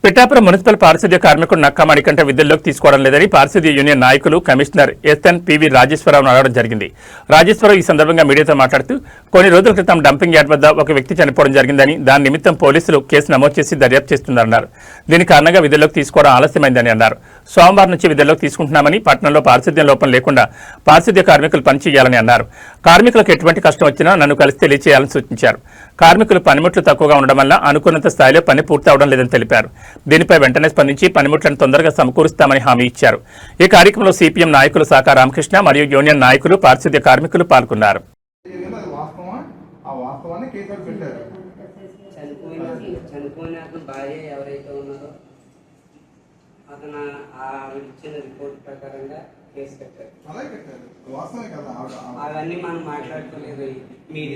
Pithapuram municipal పారిశుద్ధ్య కార్మికుడు నక్కా మణికంఠ విధుల్లోకి తీసుకోవడం లేదని పారిశుద్ధ్య యూనియన్ నాయకులు కమిషనర్ ఎస్ఎన్ పివి రాజేశ్వరరావు అడగడం జరిగింది. రాజేశ్వరరావు ఈ సందర్భంగా మీడియాతో మాట్లాడుతూ కొన్ని రోజుల క్రితం డంపింగ్ యార్డ్ వద్ద ఒక వ్యక్తి చనిపోవడం జరిగిందని, దాని నిమిత్తం పోలీసులు కేసు నమోదు చేసి దర్యాప్తు చేస్తున్నారన్నారు. దీని కారణంగా విధుల్లోకి తీసుకోవడం ఆలస్యమైందని అన్నారు. సోమవారం నుంచి విధుల్లోకి తీసుకుంటున్నామని, పట్టణంలో పారిశుద్ధ్యం లోపం లేకుండా పారిశుద్ధ్య కార్మికులు పనిచేయాలని అన్నారు. కార్మికులకు ఎటువంటి కష్టం వచ్చినా నన్ను కలిసి తెలియజేయాలని సూచించారు. కార్మికులు పనిముట్లు తక్కువగా ఉండడం వల్ల అనుకున్నంత స్థాయిలో పని పూర్తి అవడం లేదని తెలిపారు. దీనిపై వెంటనే స్పందించి పనిముట్లను తొందరగా సమకూరుస్తామని హామీ ఇచ్చారు. ఈ కార్యక్రమంలో సిపిఎం నాయకులు సాకా రామకృష్ణ మరియు యూనియన్ నాయకులు, పారిశుద్ధ్య కార్మికులు పాల్గొన్నారు. అవన్నీ మనం మాట్లాడుకోలేదు. మీరు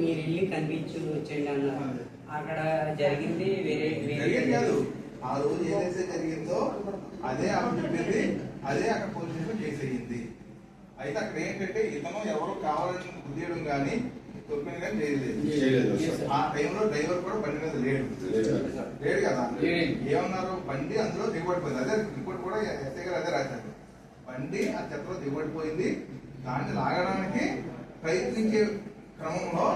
వెళ్ళి కనిపించి వచ్చేయండి అన్నారు. అక్కడ జరిగింది వేరే కాదు. ఆ రోజు ఏదైతే జరిగిందో అదే ఆమె చెప్పింది, అదే అక్కడ పోలీసులు కేసు అయ్యింది. అయితే అక్కడ ఏంటంటే ఇతను ఎవరు కావాలని గుద్దేయడం కానీ తొప్పిన కానీ చేయలేదు. ఆ టైంలో డ్రైవర్ కూడా బండి మీద లేడు కదా. ఏమన్నారు, బండి అందులో దిగబడిపోయింది. అదే రిపోర్ట్ కూడా ఎస్ఐ గారు అదే రాశారు. బండి ఆ చెత్తలో దిగబడిపోయింది. దాన్ని లాగడానికి ప్రయత్నించే క్రమంలో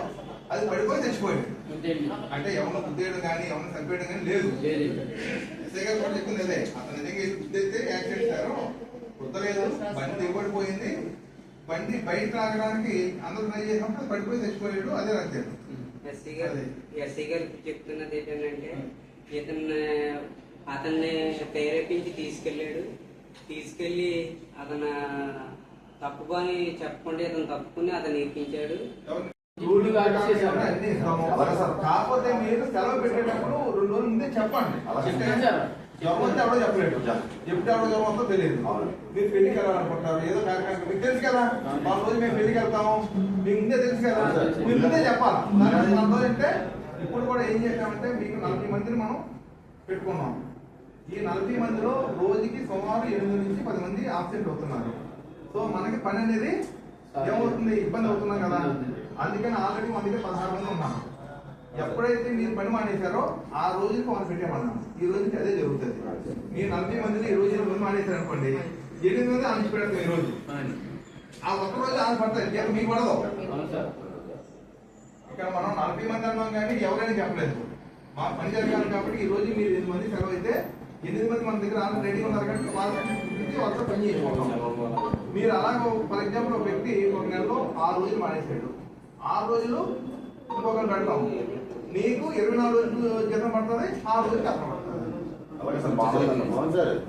అది పడిపోయి తెచ్చిపోయింది. అంటే ఎవరిని గుద్దేయడం కానీ ఎవరిని చంపేయడం కానీ లేదు. ఎస్ఐ గారు కూడా చెప్పింది అదే. అతను నిజంగా గుద్దైతే యాక్సిడెంట్ సారు గుద్దలేదు, బండి దిగబడిపోయింది. బండి బయట రాగడానికి అందరూ ట్రై చేసినప్పుడు అది పడిపోయి తెచ్చిపోయాడు. అదే రాశారు. ఎస్ఐ గారు చెప్తున్నది ఏంటంటే అతన్ని ప్రేరేపించి తీసుకెళ్ళి అతను తప్పుకొని చెప్పకుండా ఇతను తప్పుకుని అతను ఎక్కించాడు. కాకపోతే మీరు సెలవు పెట్టేటప్పుడు 2 రోజుల ముందే చెప్పండి. జ్వరం వస్తే ఎవడో చెప్పలేడు, ఎప్పుడు ఎవడో జ్వరం వస్తుందో తెలియదు. మీరు పెళ్లికి వెళ్ళాలనుకుంటారు, ఏదో కార్యక్రమం మీకు తెలుసు కదా. మా రోజు మేము పెళ్లికి వెళ్తాము, మీకు ముందే తెలుసు కదా. మీరు ముందే చెప్పాలి. అంటే ఇప్పుడు కూడా ఏం చేసామంటే మీకు 40 మందిని మనం పెట్టుకున్నాం. ఈ 40 మందిలో రోజుకి సుమారు 8 నుంచి 10 మంది ఆబ్సెంట్ అవుతున్నారు. సో మనకి పని అనేది ఏమవుతుంది, ఇబ్బంది అవుతున్నాం కదా. అందుకని ఆల్రెడీ మన దగ్గర 16 మంది ఉన్నాం. ఎప్పుడైతే మీరు పని మానేశారో ఆ రోజుకి వాళ్ళు పెట్టేమన్నాం. ఈ రోజుకి అదే జరుగుతుంది. మీరు 40 మందిని ఈ రోజు పని మానేశారు అనుకోండి, 8 మంది ఆంచి పెడతాం. ఈ రోజు ఆ ఒక్క రోజు ఆంచి పడతారు, మీకు పడదు. ఇక్కడ మనం 40 మంది అన్నాం కానీ ఎవరైనా చెప్పలేదు. మా పని జరగాలి కాబట్టి ఈ రోజు మీరు 8 మంది సెలవు అయితే 8 మంది మన దగ్గర ఆల్రెడీ రెడీ ఉన్నారు కాబట్టి వాళ్ళతో పని చేసుకుంటాం. మీరు అలాగ ఫర్ ఎగ్జాంపుల్ ఒక వ్యక్తి 1 నెలలో 6 రోజులు మానేశాడు. 6 రోజులు ఇంకొకరు పెడతాం. నీకు 24 రోజులు జీతం పడుతుంది, 6 రోజులు కష్టం పడుతుంది.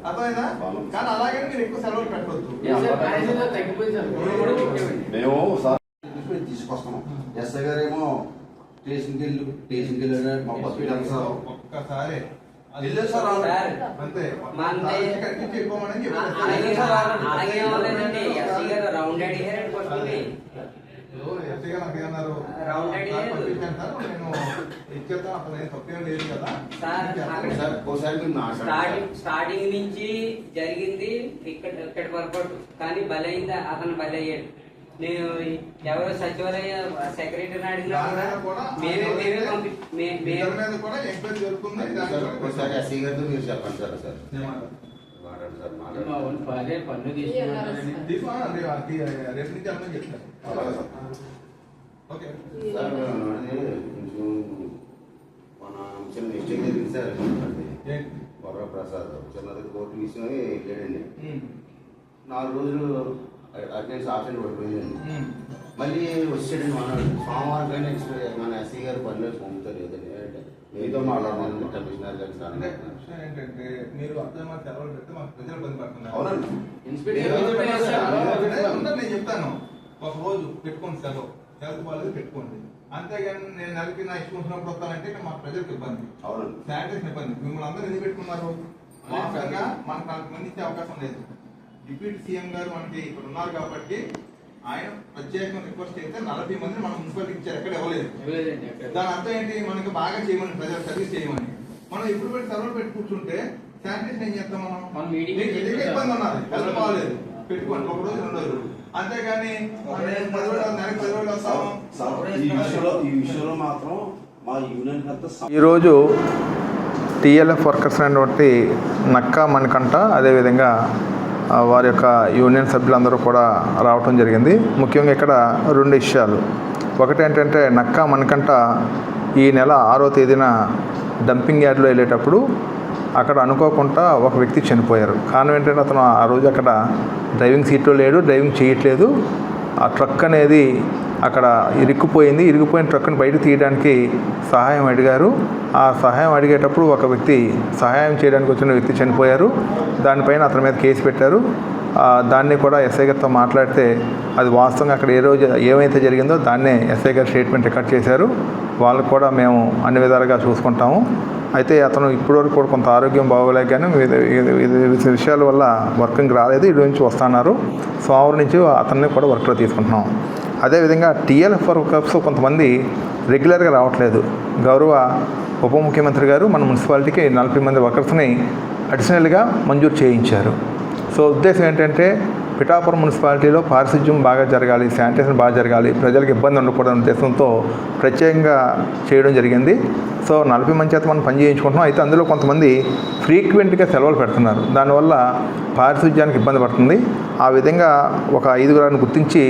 అర్థమైందా? కానీ అలాగే మీరు ఎక్కువ సెలవులు పెట్టవద్దు. తీసుకొస్తాం. ఎస్ఐ గారు ఏమో స్టేషన్కి వెళ్ళాడు. ఒక్కసారి అంతే స్టార్టింగ్ నుంచి జరిగింది ఇక్కడ పొరపాటు, కానీ బలైంది అతను బలయ్యాడు. నేను ఎవరో సచివాలయ సెక్రటరీ అడిగినా ప్రసాద్ చిన్నది కోర్టు విషయం లేడండి. 4 రోజులు అటెండెన్స్ ఆబ్సెంట్ పడిపోయిందండి. మళ్ళీ వచ్చాడండి మన సోమవారం కానీ మన ఎస్సీ గారు పనిలో పంపుతారు లేదండి. మీతో మాట్లాడాలి కమిషనర్ గారు ఏంటంటే మీరు అర్థం సెలవులు పెడితే మాకు ప్రజలు ఇబ్బంది పడుతున్నారు. అవునండి, నేను చెప్తాను. ఒక రోజు పెట్టుకోండి, సెలవు వాళ్ళకి పెట్టుకోండి. అంతేగాని నేను నెలకి నా ఇచ్చుకుంటున్నప్పుడు వస్తానంటే మా ప్రజలకు ఇబ్బంది, శానిటైజేషన్ ఇబ్బంది. మిమ్మల్ని అందరూ ఎందుకు పెట్టుకున్నారు? వాస్తవంగా మనకు 4 మంది ఇచ్చే అవకాశం లేదు. డిప్యూటీ సీఎం గారు మనకి ఇక్కడ ఉన్నారు కాబట్టి ఆయన ప్రత్యేకంగా రిక్వెస్ట్ చేస్తే 40 మందిని మనం మున్సిపాలిటీకి ఇచ్చారు, ఎక్కడ ఇవ్వలేదు. దాని అర్థం ఏంటి, మనకి బాగా చేయమని, ప్రజలు సర్వీస్ చేయమని. మనం ఇప్పుడు పెట్టి సెలవులు పెట్టి కూర్చుంటే శానిటైజేషన్ ఏం చేస్తాం మనం? ఇబ్బంది ఉన్నారు, హెల్త్ బాగాలేదు, పెట్టుకోండి 1 రోజు 2 రోజులు. అంతేగాని ఈ విషయంలో మాత్రం మా యూనియన్ అంతా ఈరోజు టీఎల్ఎఫ్ వర్కర్స్ అనేటువంటి నక్కా మణికంఠ అదేవిధంగా వారి యొక్క యూనియన్ సభ్యులందరూ కూడా రావటం జరిగింది. ముఖ్యంగా ఇక్కడ 2 విషయాలు. ఒకటి ఏంటంటే నక్కా మణికంఠ ఈ నెల 6వ తేదీన డంపింగ్ యార్డ్లో వెళ్ళేటప్పుడు అక్కడ అనుకోకుండా ఒక వ్యక్తి చనిపోయారు. కారణం ఏంటంటే అతను ఆ రోజు అక్కడ డ్రైవింగ్ సీట్లో లేడు, డ్రైవింగ్ చేయట్లేదు. ఆ ట్రక్ అనేది అక్కడ ఇరిగిపోయిన ట్రక్ని బయట తీయడానికి సహాయం అడిగారు. ఆ సహాయం అడిగేటప్పుడు ఒక వ్యక్తి సహాయం చేయడానికి వచ్చిన వ్యక్తి చనిపోయారు. దానిపైన అతని మీద కేసు పెట్టారు. దాన్ని కూడా ఎస్ఐ గారితో మాట్లాడితే అది వాస్తవంగా అక్కడ ఏ రోజు ఏమైతే జరిగిందో దాన్నే ఎస్ఐ గారు స్టేట్మెంట్ రికార్డ్ చేశారు. వాళ్ళకు కూడా మేము అన్ని విధాలుగా చూసుకుంటాము. అయితే అతను ఇప్పటివరకు కూడా కొంత ఆరోగ్యం బాగోలేక కానీ విషయాల వల్ల వర్కింగ్ రాలేదు. ఇటు నుంచి వస్తున్నారు. సోమవారం నుంచి అతన్ని కూడా వర్క్లో తీసుకుంటున్నాం. అదేవిధంగా టీఎల్ఎఫ్ వర్కర్స్ కొంతమంది రెగ్యులర్గా రావట్లేదు. గౌరవ ఉప ముఖ్యమంత్రి గారు మన మున్సిపాలిటీకి 40 మంది వర్కర్స్ని అడిషనల్గా మంజూరు చేయించారు. సో ఉద్దేశం ఏంటంటే పిఠాపురం మున్సిపాలిటీలో పారిశుధ్యం బాగా జరగాలి, శానిటేషన్ బాగా జరగాలి, ప్రజలకు ఇబ్బంది ఉండకూడదనే ఉద్దేశంతో ప్రత్యేకంగా చేయడం జరిగింది. సో 40 మంది చేత మనం పని చేయించుకుంటున్నాం. అయితే అందులో కొంతమంది ఫ్రీక్వెంట్గా సెలవులు పెడుతున్నారు. దానివల్ల పారిశుధ్యానికి ఇబ్బంది పడుతుంది. ఆ విధంగా ఒక 5 గుర్తించి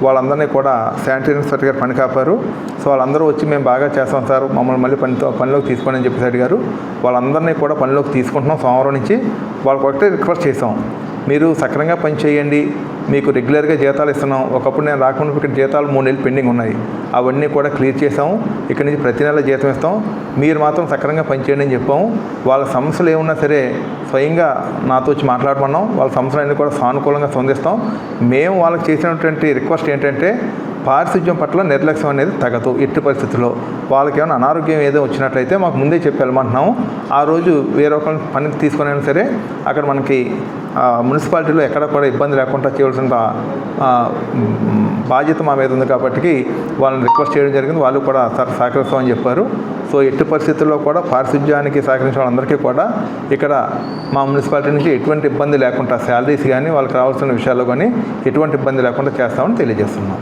వాళ్ళందరినీ కూడా శానిటేషన్ సర్టిఫికేట్ పని కాపారు. సో వాళ్ళందరూ వచ్చి మేము బాగా చేస్తాం సార్, మమ్మల్ని మళ్ళీ పనిలోకి తీసుకోండి అని చెప్పేసి అడిగారు. వాళ్ళందరినీ కూడా పనిలోకి తీసుకుంటున్నాం. సోమవారం నుంచి వాళ్ళకి ఒకటే రిక్వెస్ట్ చేసాం, మీరు సక్రమంగా పని చేయండి, మీకు రెగ్యులర్గా జీతాలు ఇస్తున్నాం. ఒకప్పుడు నేను రాకుండా ఇక్కడ జీతాలు 3 నెలలు పెండింగ్ ఉన్నాయి, అవన్నీ కూడా క్లియర్ చేసాము. ఇక్కడ నుంచి ప్రతి నెల జీతం ఇస్తాం, మీరు మాత్రం సక్రమంగా పనిచేయండి అని చెప్పాము. వాళ్ళ సమస్యలు ఏమున్నా సరే స్వయంగా నాతో వచ్చి మాట్లాడమన్నాం. వాళ్ళ సమస్యలన్నీ కూడా సానుకూలంగా స్పందిస్తాం. మేము వాళ్ళకి చేసినటువంటి రిక్వెస్ట్ ఏంటంటే పారిశుధ్యం పట్ల నిర్లక్ష్యం అనేది తగదు. ఎట్టి పరిస్థితుల్లో వాళ్ళకి ఏమైనా అనారోగ్యం ఏదో వచ్చినట్లయితే మాకు ముందే చెప్పి వెళ్ళమంటున్నాము. ఆ రోజు వేరే ఒకరిని పనికి తీసుకునైనా సరే అక్కడ మనకి మున్సిపాలిటీలో ఎక్కడ కూడా ఇబ్బంది లేకుండా చేయవలసిన బాధ్యత మా మీద ఉంది కాబట్టి వాళ్ళని రిక్వెస్ట్ చేయడం జరిగింది. వాళ్ళు కూడా సహకరిస్తామని చెప్పారు. సో ఎట్టి పరిస్థితుల్లో కూడా పారిశుధ్యానికి సహకరించిన వాళ్ళందరికీ కూడా ఇక్కడ మా మున్సిపాలిటీ నుంచి ఎటువంటి ఇబ్బంది లేకుండా శాలరీస్ కానీ వాళ్ళకి రావాల్సిన విషయాల్లో కానీ ఎటువంటి ఇబ్బంది లేకుండా చేస్తామని తెలియజేస్తున్నాం.